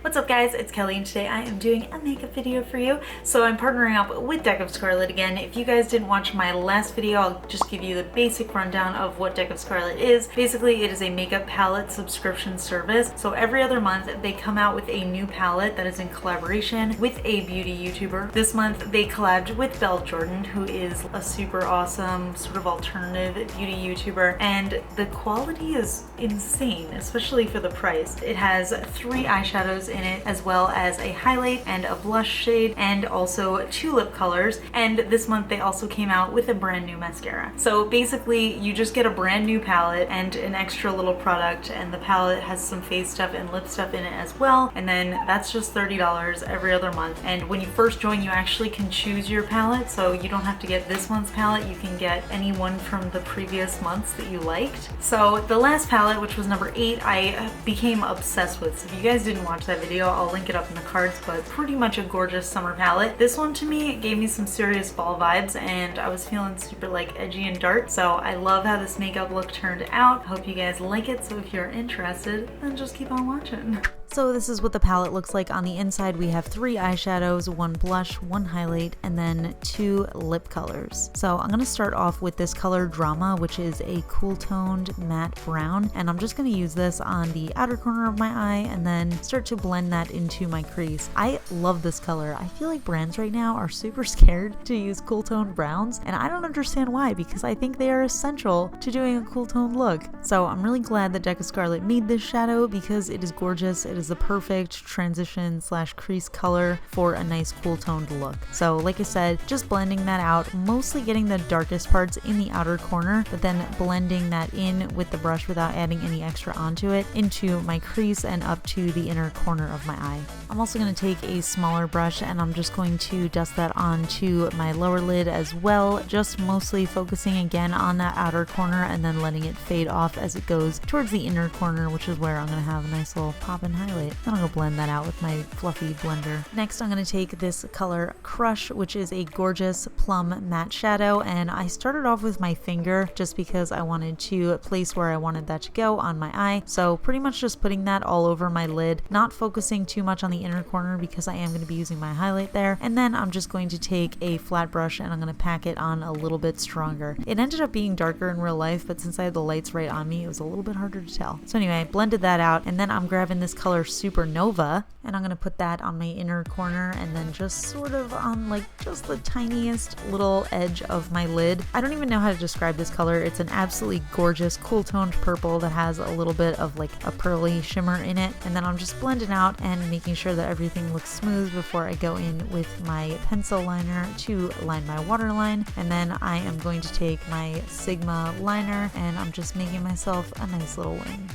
What's up guys, it's Kelly and today I am doing a makeup video for you. So I'm partnering up with Deck of Scarlet again. If you guys didn't watch my last video, I'll just give you the basic rundown of what Deck of Scarlet is. Basically, it is a makeup palette subscription service. So every other month they come out with a new palette that is in collaboration with a beauty YouTuber. This month they collabed with Belle Jordan, who is a super awesome sort of alternative beauty YouTuber, and the quality is insane, especially for the price. It has 3 eyeshadows in it, as well as a highlight and a blush shade, and also 2 lip colors. And this month they also came out with a brand new mascara. So basically you just get a brand new palette and an extra little product, and the palette has some face stuff and lip stuff in it as well, and then that's just $30 every other month. And when you first join, you actually can choose your palette, so you don't have to get this month's palette, you can get any one from the previous months that you liked. So the last palette, which was number 8, I became obsessed with. So if you guys didn't watch that video, I'll link it up in the cards, but pretty much a gorgeous summer palette. This one to me gave me some serious fall vibes, and I was feeling super like edgy and dark, so I love how this makeup look turned out. I hope you guys like it, so if you're interested, then just keep on watching. So this is what the palette looks like. On the inside we have 3 eyeshadows, 1 blush, 1 highlight, and then 2 lip colors. So I'm going to start off with this color Drama, which is a cool toned matte brown, and I'm just going to use this on the outer corner of my eye and then start to blend that into my crease. I love this color. I feel like brands right now are super scared to use cool toned browns, and I don't understand why, because I think they are essential to doing a cool toned look. So I'm really glad that Deck of Scarlet made this shadow because it is gorgeous. It is the perfect transition / crease color for a nice cool toned look. So like I said, just blending that out, mostly getting the darkest parts in the outer corner, but then blending that in with the brush without adding any extra onto it into my crease and up to the inner corner of my eye. I'm also going to take a smaller brush and I'm just going to dust that onto my lower lid as well, just mostly focusing again on that outer corner and then letting it fade off as it goes towards the inner corner, which is where I'm going to have a nice little pop and highlight. Then I'll go blend that out with my fluffy blender. Next, I'm going to take this color Crush, which is a gorgeous plum matte shadow, and I started off with my finger just because I wanted to place where I wanted that to go on my eye. So pretty much just putting that all over my lid, not focusing too much on the inner corner because I am going to be using my highlight there. And then I'm just going to take a flat brush and I'm going to pack it on a little bit stronger. It ended up being darker in real life, but since I had the lights right on me, it was a little bit harder to tell. So anyway, I blended that out, and then I'm grabbing this color Supernova, and I'm going to put that on my inner corner and then just sort of on like just the tiniest little edge of my lid. I don't even know how to describe this color. It's an absolutely gorgeous cool toned purple that has a little bit of like a pearly shimmer in it, and then I'm just blending out and making sure that everything looks smooth before I go in with my pencil liner to line my waterline. And then I am going to take my Sigma liner and I'm just making myself a nice little wing.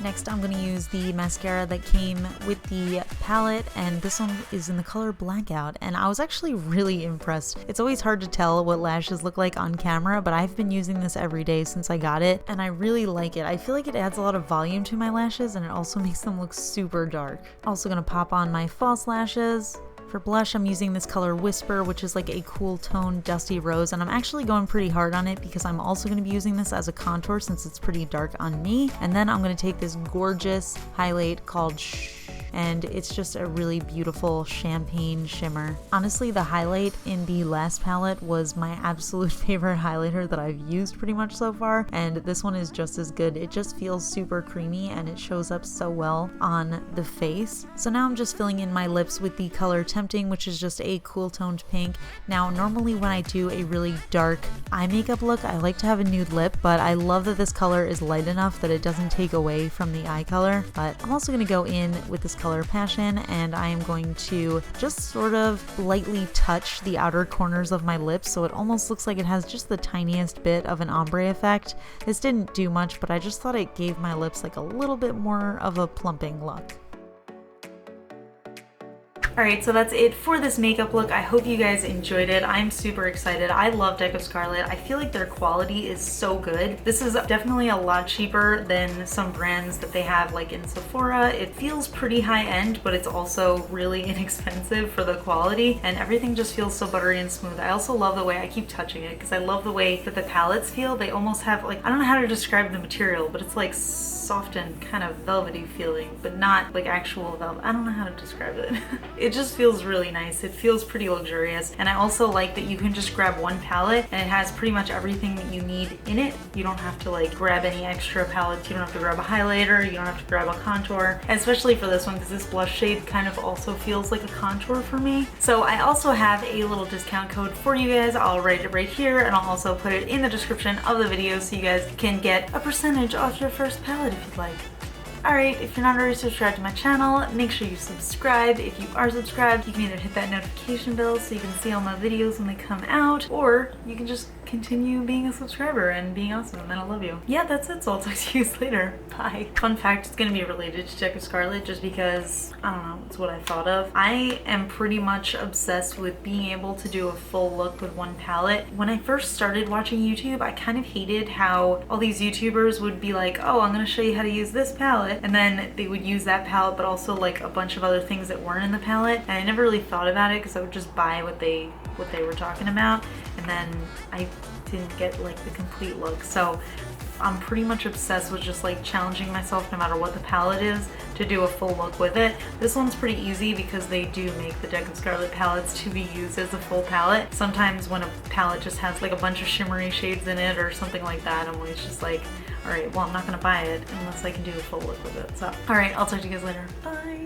Next, I'm going to use the mascara that came with the palette, and this one is in the color Blackout, and I was actually really impressed. It's always hard to tell what lashes look like on camera, but I've been using this every day since I got it, and I really like it. I feel like it adds a lot of volume to my lashes, and it also makes them look super dark. Also going to pop on my false lashes. For blush, I'm using this color Whisper, which is like a cool tone dusty rose, and I'm actually going pretty hard on it because I'm also going to be using this as a contour since it's pretty dark on me. And then I'm going to take this gorgeous highlight called Shh, and it's just a really beautiful champagne shimmer. Honestly, the highlight in the last palette was my absolute favorite highlighter that I've used pretty much so far, and this one is just as good. It just feels super creamy and it shows up so well on the face. So now I'm just filling in my lips with the color Tempting, which is just a cool toned pink. Now normally when I do a really dark eye makeup look, I like to have a nude lip, but I love that this color is light enough that it doesn't take away from the eye color. But I'm also going to go in with this color Passion, and I am going to just sort of lightly touch the outer corners of my lips so it almost looks like it has just the tiniest bit of an ombre effect. This didn't do much, but I just thought it gave my lips like a little bit more of a plumping look. Alright, so that's it for this makeup look. I hope you guys enjoyed it. I'm super excited. I love Deck of Scarlet. I feel like their quality is so good. This is definitely a lot cheaper than some brands that they have like in Sephora. It feels pretty high end, but it's also really inexpensive for the quality, and everything just feels so buttery and smooth. I also love the way I keep touching it because I love the way that the palettes feel. They almost have like, I don't know how to describe the material, but it's like soft and kind of velvety feeling, but not like actual velvet. I don't know how to describe it. It just feels really nice. It feels pretty luxurious, and I also like that you can just grab one palette and it has pretty much everything that you need in it. You don't have to like grab any extra palettes. You don't have to grab a highlighter. You don't have to grab a contour, especially for this one because this blush shade kind of also feels like a contour for me. So I also have a little discount code for you guys. I'll write it right here, and I'll also put it in the description of the video so you guys can get a percentage off your first palette if you'd like. Alright, if you're not already subscribed to my channel, make sure you subscribe. If you are subscribed, you can either hit that notification bell so you can see all my videos when they come out, or you can just continue being a subscriber and being awesome, and I love you. Yeah, that's it, so I'll talk to you guys later. Bye. Fun fact, it's gonna be related to Deck of Scarlet just because, I don't know, it's what I thought of. I am pretty much obsessed with being able to do a full look with one palette. When I first started watching YouTube, I kind of hated how all these YouTubers would be like, oh, I'm gonna show you how to use this palette, and then they would use that palette but also like a bunch of other things that weren't in the palette, and I never really thought about it because I would just buy what they were talking about, and then I didn't get like the complete look. So I'm pretty much obsessed with just like challenging myself no matter what the palette is to do a full look with it. This one's pretty easy because they do make the Deck of Scarlet palettes to be used as a full palette. Sometimes when a palette just has like a bunch of shimmery shades in it or something like that, I'm always just like, alright, well, I'm not gonna buy it unless I can do a full look with it. So, alright, I'll talk to you guys later. Bye!